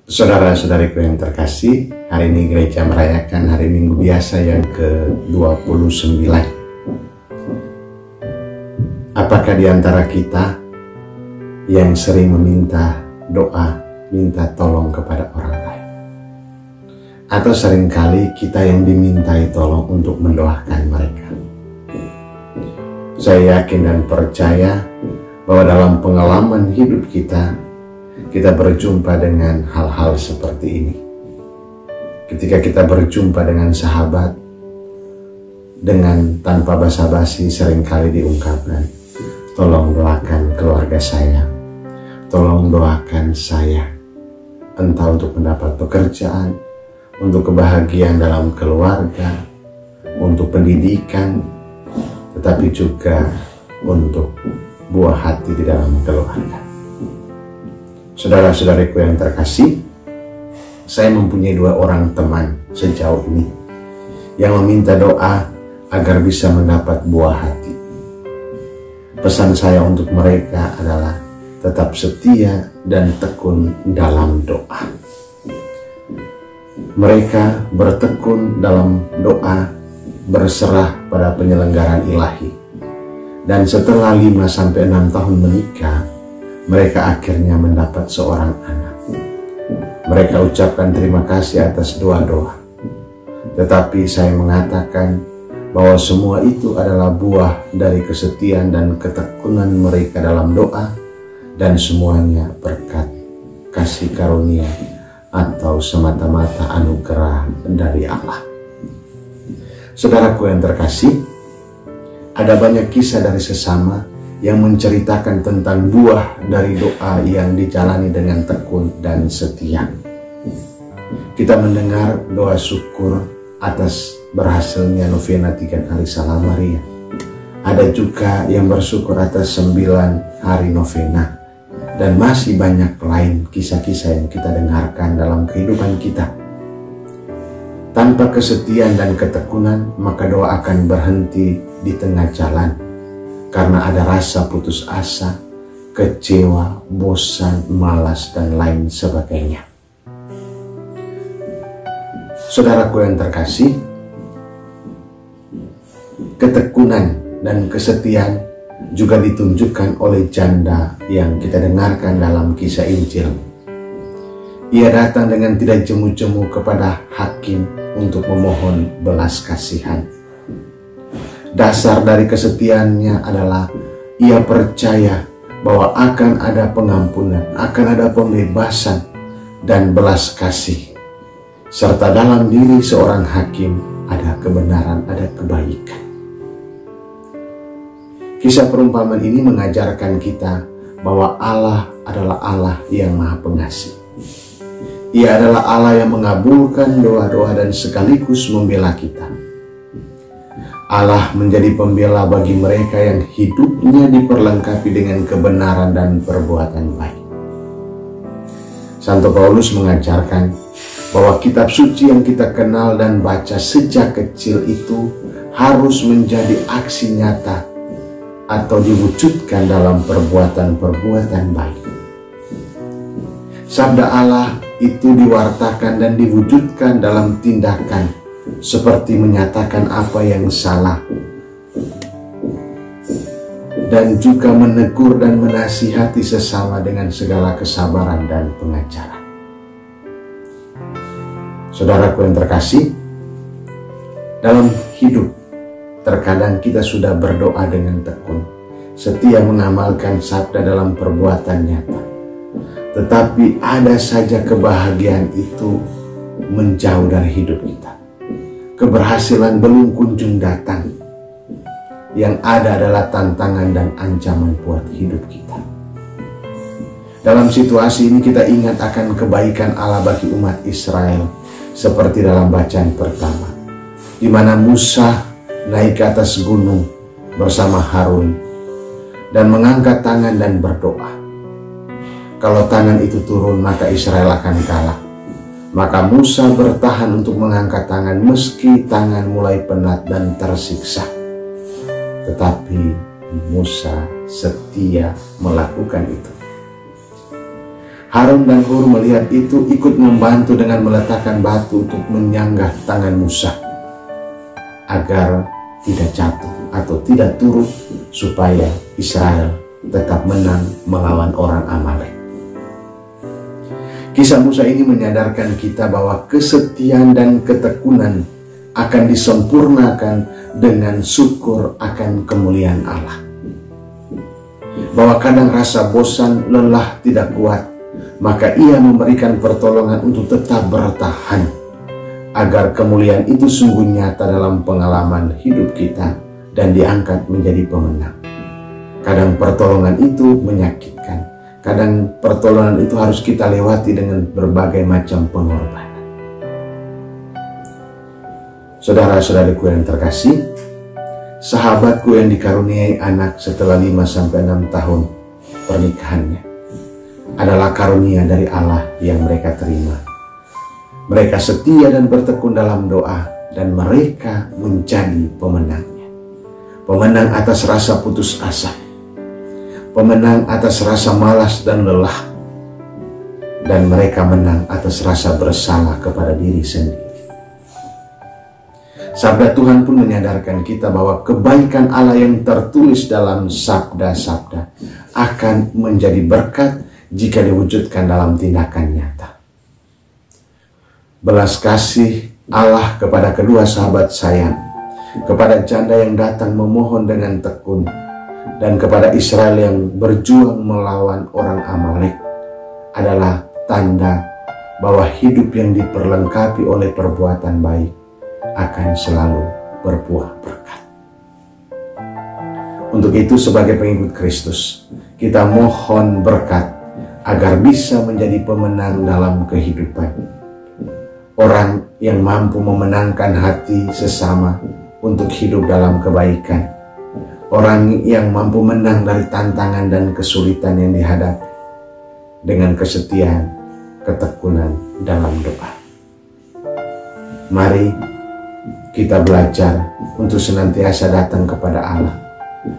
Saudara-saudariku yang terkasih, hari ini gereja merayakan hari Minggu biasa yang ke-29. Apakah di antara kita yang sering meminta doa, minta tolong kepada orang lain? Atau seringkali kita yang dimintai tolong untuk mendoakan mereka? Saya yakin dan percaya bahwa dalam pengalaman hidup kita berjumpa dengan hal-hal seperti ini. Ketika kita berjumpa dengan sahabat, dengan tanpa basa-basi seringkali diungkapkan, tolong doakan keluarga saya, tolong doakan saya, entah untuk mendapat pekerjaan, untuk kebahagiaan dalam keluarga, untuk pendidikan, tetapi juga untuk buah hati di dalam keluarga. Saudara-saudariku yang terkasih, saya mempunyai 2 orang teman sejauh ini yang meminta doa agar bisa mendapat buah hati. Pesan saya untuk mereka adalah tetap setia dan tekun dalam doa. Mereka bertekun dalam doa, berserah pada penyelenggaraan ilahi. Dan setelah 5-6 tahun menikah, mereka akhirnya mendapat seorang anak. Mereka ucapkan terima kasih atas doa-doa. Tetapi saya mengatakan bahwa semua itu adalah buah dari kesetiaan dan ketekunan mereka dalam doa, dan semuanya berkat kasih karunia atau semata-mata anugerah dari Allah. Saudaraku yang terkasih, ada banyak kisah dari sesama yang menceritakan tentang buah dari doa yang dijalani dengan tekun dan setia. Kita mendengar doa syukur atas berhasilnya novena 3 kali Salam Maria. Ada juga yang bersyukur atas 9 hari novena. Dan masih banyak lain kisah-kisah yang kita dengarkan dalam kehidupan kita. Tanpa kesetiaan dan ketekunan, maka doa akan berhenti di tengah jalan. Karena ada rasa putus asa, kecewa, bosan, malas, dan lain sebagainya. Saudaraku yang terkasih, ketekunan dan kesetiaan juga ditunjukkan oleh janda yang kita dengarkan dalam kisah Injil. Ia datang dengan tidak jemu-jemu kepada hakim untuk memohon belas kasihan. Dasar dari kesetiaannya adalah ia percaya bahwa akan ada pengampunan, akan ada pembebasan dan belas kasih. Serta dalam diri seorang hakim ada kebenaran, ada kebaikan. Kisah perumpamaan ini mengajarkan kita bahwa Allah adalah Allah yang Maha Pengasih. Ia adalah Allah yang mengabulkan doa-doa dan sekaligus membela kita. Allah menjadi pembela bagi mereka yang hidupnya diperlengkapi dengan kebenaran dan perbuatan baik. Santo Paulus mengajarkan bahwa kitab suci yang kita kenal dan baca sejak kecil itu harus menjadi aksi nyata atau diwujudkan dalam perbuatan-perbuatan baik. Sabda Allah itu diwartakan dan diwujudkan dalam tindakan, seperti menyatakan apa yang salah dan juga menegur dan menasihati sesama dengan segala kesabaran dan pengajaran. Saudaraku yang terkasih, dalam hidup terkadang kita sudah berdoa dengan tekun, setia mengamalkan sabda dalam perbuatan nyata, tetapi ada saja kebahagiaan itu menjauh dari hidup kita. Keberhasilan belum kunjung datang. Yang ada adalah tantangan dan ancaman buat hidup kita. Dalam situasi ini kita ingat akan kebaikan Allah bagi umat Israel, seperti dalam bacaan pertama, di mana Musa naik ke atas gunung bersama Harun dan mengangkat tangan dan berdoa. Kalau tangan itu turun, maka Israel akan kalah. Maka Musa bertahan untuk mengangkat tangan meski tangan mulai penat dan tersiksa. Tetapi Musa setia melakukan itu. Harun dan Hur melihat itu ikut membantu dengan meletakkan batu untuk menyanggah tangan Musa agar tidak jatuh atau tidak turun, supaya Israel tetap menang melawan orang Amalek. Kisah Musa ini menyadarkan kita bahwa kesetiaan dan ketekunan akan disempurnakan dengan syukur akan kemuliaan Allah. Bahwa kadang rasa bosan, lelah, tidak kuat, maka Ia memberikan pertolongan untuk tetap bertahan, agar kemuliaan itu sungguh nyata dalam pengalaman hidup kita dan diangkat menjadi pemenang. Kadang pertolongan itu menyakitkan, kadang pertolongan itu harus kita lewati dengan berbagai macam pengorbanan. Saudara-saudariku yang terkasih, sahabatku yang dikaruniai anak setelah 5-6 tahun pernikahannya adalah karunia dari Allah yang mereka terima. Mereka setia dan bertekun dalam doa, dan mereka menjadi pemenangnya. Pemenang atas rasa putus asa, pemenang atas rasa malas dan lelah, dan mereka menang atas rasa bersalah kepada diri sendiri. Sabda Tuhan pun menyadarkan kita bahwa kebaikan Allah yang tertulis dalam sabda-sabda akan menjadi berkat jika diwujudkan dalam tindakan nyata. Belas kasih Allah kepada kedua sahabat sayang, kepada janda yang datang memohon dengan tekun, dan kepada Israel yang berjuang melawan orang Amalek adalah tanda bahwa hidup yang diperlengkapi oleh perbuatan baik akan selalu berbuah berkat. Untuk itu, sebagai pengikut Kristus, kita mohon berkat agar bisa menjadi pemenang dalam kehidupan. Orang yang mampu memenangkan hati sesama untuk hidup dalam kebaikan. Orang yang mampu menang dari tantangan dan kesulitan yang dihadapi dengan kesetiaan, ketekunan dalam doa. Mari kita belajar untuk senantiasa datang kepada Allah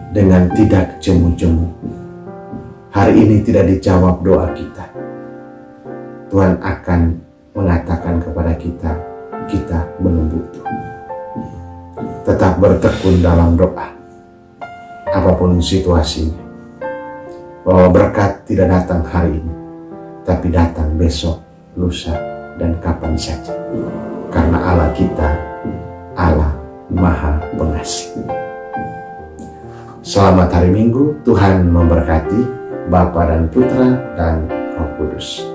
dengan tidak jemu-jemu. Hari ini tidak dijawab doa kita, Tuhan akan mengatakan kepada kita, kita belum butuh. Tetap bertekun dalam doa, apapun situasinya, bahwa berkat tidak datang hari ini, tapi datang besok, lusa, dan kapan saja. Karena Allah kita, Allah Maha Pengasih. Selamat hari Minggu, Tuhan memberkati Bapa dan Putra dan Roh Kudus.